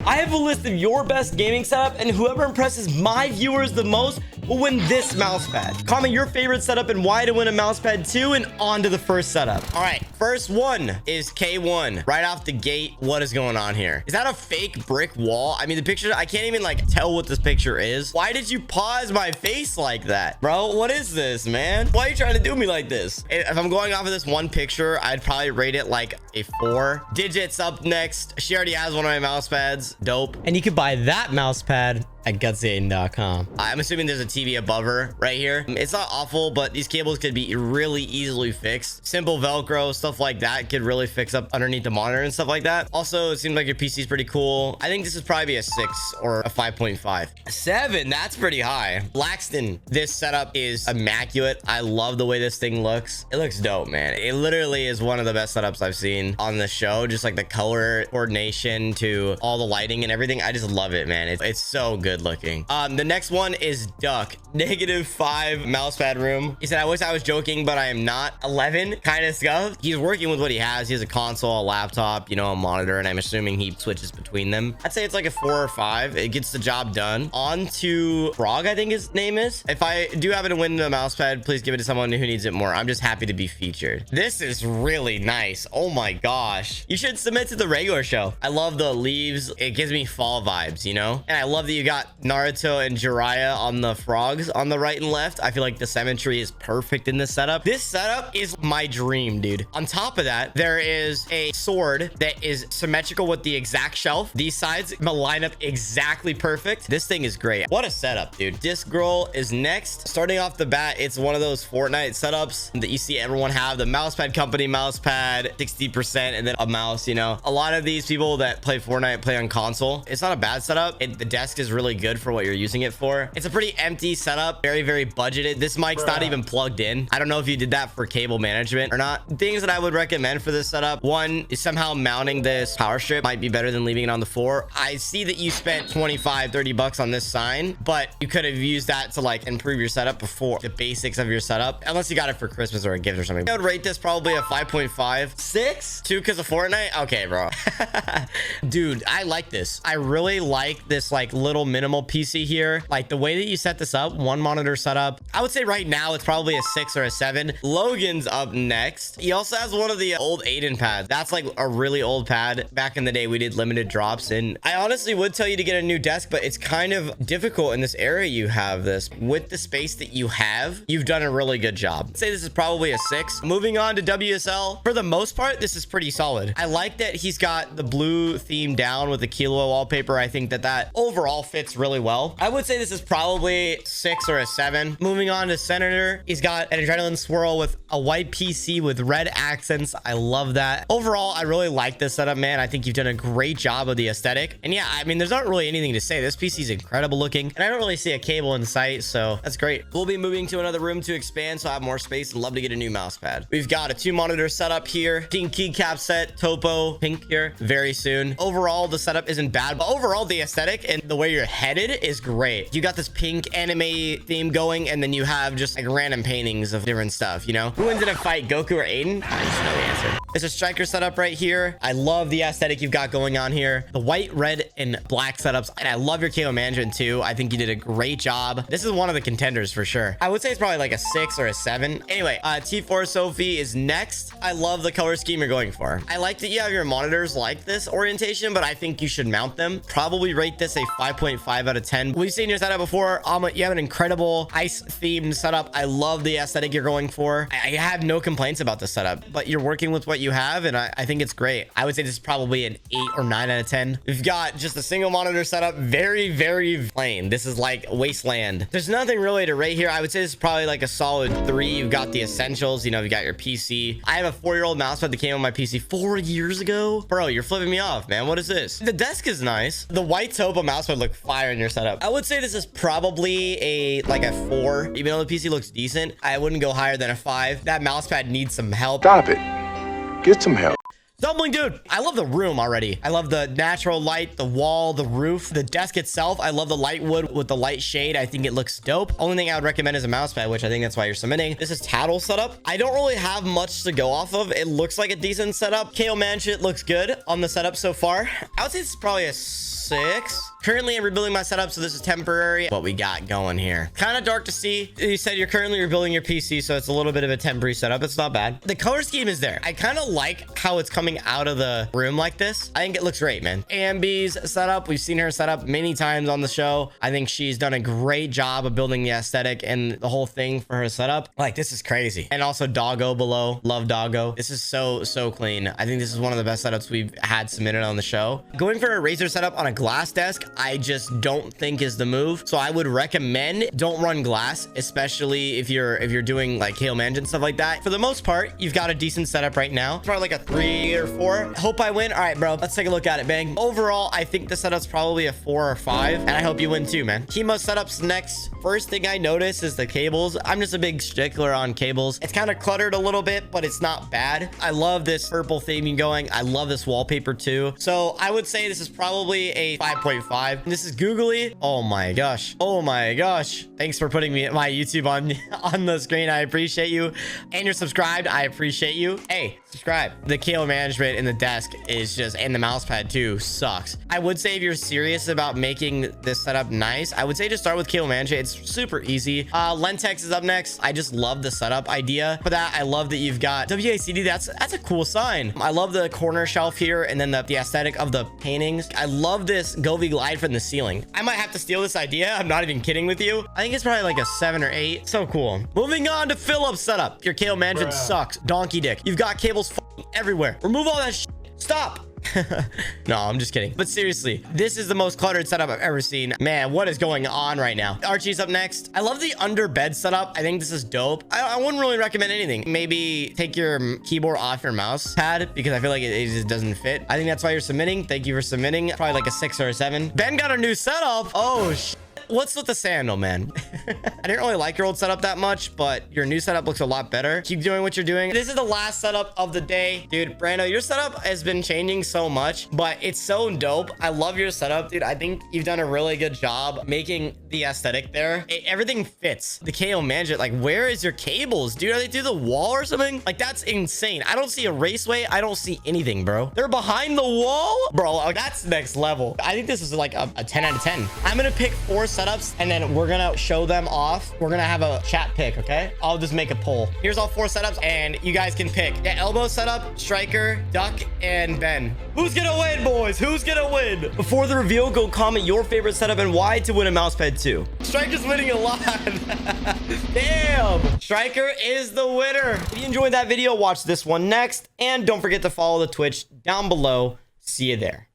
I have a list of your best gaming setup, and whoever impresses my viewers the most will win this mouse pad. Comment your favorite setup and why to win a mouse pad too, and on to the first setup. All right, first one is K1. Right off the gate, what is going on here? Is that a fake brick wall? I mean, the picture, I can't even like tell what this picture is. Why did you pause my face like that? Bro, what is this, man? Why are you trying to do me like this? If I'm going off of this one picture, I'd probably rate it like a 4. Digits up next. She already has one of my mouse pads. Dope. And you can buy that mouse pad at GutzyAiden.com. I'm assuming there's a TV above her right here. It's not awful, but these cables could be really easily fixed. Simple Velcro, stuff like that could really fix up underneath the monitor and stuff like that. Also, it seems like your PC is pretty cool. I think this is probably a 6 or a 5.5. 7, that's pretty high. Blackston, this setup is immaculate. I love the way this thing looks. It looks dope, man. It literally is one of the best setups I've seen on the show. Just like the color coordination to all the lighting and everything. I just love it, man. It's so good looking. The next one is Duck. -5 mousepad room. He said, I wish I was joking, but I am not. 11, kind of scuffed. He's working with what he has. He has a console, a laptop, you know, a monitor, and I'm assuming he switches between them. I'd say it's like a 4 or 5. It gets the job done. On to Frog, I think his name is. If I do happen to win the mousepad, please give it to someone who needs it more. I'm just happy to be featured. This is really nice. Oh my gosh. You should submit to the regular show. I love the leaves. It gives me fall vibes, you know? And I love that you got Naruto and Jiraiya on the frogs on the right and left. I feel like the symmetry is perfect in this setup. This setup is my dream, dude. On top of that, there is a sword that is symmetrical with the exact shelf. These sides line up exactly perfect. This thing is great. What a setup, dude. Disc Girl is next. Starting off the bat, it's one of those Fortnite setups that you see everyone have. The mousepad company mousepad, 60%, and then a mouse, you know. A lot of these people that play Fortnite play on console. It's not a bad setup. The desk is really good for what you're using it for. It's a pretty empty setup, very budgeted. This mic's not even plugged in. I don't know if you did that for cable management or not. Things that I would recommend for this setup: one is somehow mounting this power strip might be better than leaving it on the floor. I see that you spent 25-30 bucks on this sign, but you could have used that to like improve your setup before the basics of your setup, unless you got it for Christmas or a gift or something. I would rate this probably a 5.5. 6 2 because of Fortnite. Okay, bro. Dude, I like this. I really like this like little minimal PC here. Like the way that you set this up, one monitor setup. I would say right now it's probably a 6 or a 7. Logan's up next. He also has one of the old Aiden pads. That's like a really old pad. Back in the day, we did limited drops, and I honestly would tell you to get a new desk, but it's kind of difficult in this area. You have this with the space that you have. You've done a really good job. I'd say this is probably a 6. Moving on to WSL. For the most part, this is pretty solid. I like that he's got the blue theme down with the Kilo wallpaper. I think that overall fits really well. I would say this is probably 6 or a 7. Moving on to Senator, he's got an adrenaline swirl with a white PC with red accents. I love that. Overall, I really like this setup, man. I think you've done a great job of the aesthetic. And yeah, I mean, there's not really anything to say. This PC is incredible looking, and I don't really see a cable in sight, so that's great. We'll be moving to another room to expand, so I have more space and love to get a new mouse pad. We've got a 2-monitor setup here. Pink keycap set, topo, pink here, very soon. Overall, the setup isn't bad, but overall, the aesthetic and the way you're headed is great. You got this pink anime theme going, and then you have just like random paintings of different stuff, you know? Who wins in a fight, Goku or Aiden? I just know the answer. There's a striker setup right here. I love the aesthetic you've got going on here. The white, red, and black setups. And I love your cable management too. I think you did a great job. This is one of the contenders for sure. I would say it's probably like a 6 or a 7. Anyway, T4 Sophie is next. I love the color scheme you're going for. I like that you have your monitors like this orientation, but I think you should mount them. Probably rate this a 5.5 out of 10. We've seen your setup before. You have an incredible ice themed setup. I love the aesthetic you're going for. I have no complaints about the setup, but you're working with what you have, and I think it's great. I would say this is probably an 8 or 9 out of 10. We've got just a single monitor setup. Very plain. This is like wasteland. There's nothing really to rate here. I would say this is probably like a solid 3. You've got the essentials. You know, you got your PC. I have a 4-year-old mousepad that came on my PC 4 years ago. Bro, you're flipping me off, man. What is this? The desk is nice. The white Topo mousepad look fire in your setup. I would say this is probably like a 4. Even though the PC looks decent, I wouldn't go higher than a 5. That mousepad needs some help. Stop it. Get some help. Dumpling dude, I love the room already. I love the natural light, the wall, the roof, the desk itself. I love the light wood with the light shade. I think it looks dope. Only thing I would recommend is a mouse pad, which I think that's why you're submitting. This is Tattle setup. I don't really have much to go off of. It looks like a decent setup. KO Manshit looks good on the setup so far. I would say it's probably a 6. Currently, I'm rebuilding my setup, so this is temporary. What we got going here. Kind of dark to see. You said you're currently rebuilding your PC, so it's a little bit of a temporary setup. It's not bad. The color scheme is there. I kind of like how it's coming out of the room like this. I think it looks great, man. Ambi's setup. We've seen her set up many times on the show. I think she's done a great job of building the aesthetic and the whole thing for her setup. Like, this is crazy. And also Doggo below. Love Doggo. This is so clean. I think this is one of the best setups we've had submitted on the show. Going for a Razer setup on a glass desk, I just don't think is the move. So I would recommend don't run glass, especially if you're doing like hail management and stuff like that. For the most part, you've got a decent setup right now. Probably like a 3 or 4. Hope I win. All right, bro, let's take a look at it, bang. Overall, I think the setup's probably a 4 or 5, and I hope you win too, man. Chemo setups next. First thing I notice is the cables. I'm just a big stickler on cables. It's kind of cluttered a little bit, but it's not bad. I love this purple theming going. I love this wallpaper too. So I would say this is probably a 5.5. This is googly. Oh my gosh. Oh my gosh. Thanks for putting my YouTube on the screen. I appreciate you. And you're subscribed. I appreciate you. Hey, subscribe. The cable management in the desk is just, and the mouse pad too, sucks. I would say if you're serious about making this setup nice, I would say just start with cable management. It's super easy. Lentex is up next. I just love the setup idea for that. I love that you've got WACD. That's a cool sign. I love the corner shelf here, and then the aesthetic of the paintings. I love this Govee glide from the ceiling. I might have to steal this idea. I'm not even kidding with you. I think it's probably like a 7 or 8. So cool. Moving on to Philip's setup. Your cable management sucks. Donkey dick. You've got cables everywhere. Remove all that shit. Stop. No, I'm just kidding. But seriously, this is the most cluttered setup I've ever seen. Man, what is going on right now? Archie's up next. I love the under bed setup. I think this is dope. I wouldn't really recommend anything. Maybe take your keyboard off your mouse pad because I feel like it just doesn't fit. I think that's why you're submitting. Thank you for submitting. Probably like a 6 or a 7. Ben got a new setup. Oh, what's with the sandal, man? I didn't really like your old setup that much, but your new setup looks a lot better. Keep doing what you're doing. This is the last setup of the day. Dude, Brando, your setup has been changing so much, but it's so dope. I love your setup, dude. I think you've done a really good job making the aesthetic there. Everything fits. The cable management, like, where is your cables, dude? Are they through the wall or something? Like, that's insane. I don't see a raceway. I don't see anything, bro. They're behind the wall? Bro, that's next level. I think this is like a 10 out of 10. I'm gonna pick 4 setups, and then we're gonna show them off. We're gonna have a chat pick, okay? I'll just make a poll. Here's all 4 setups, and you guys can pick. Yeah, elbow setup, striker, duck, and Ben. Who's gonna win, boys? Who's gonna win? Before the reveal, go comment your favorite setup and why to win a mouse pad too. Striker's winning a lot. Damn. Striker is the winner. If you enjoyed that video, watch this one next, and don't forget to follow the Twitch down below. See you there.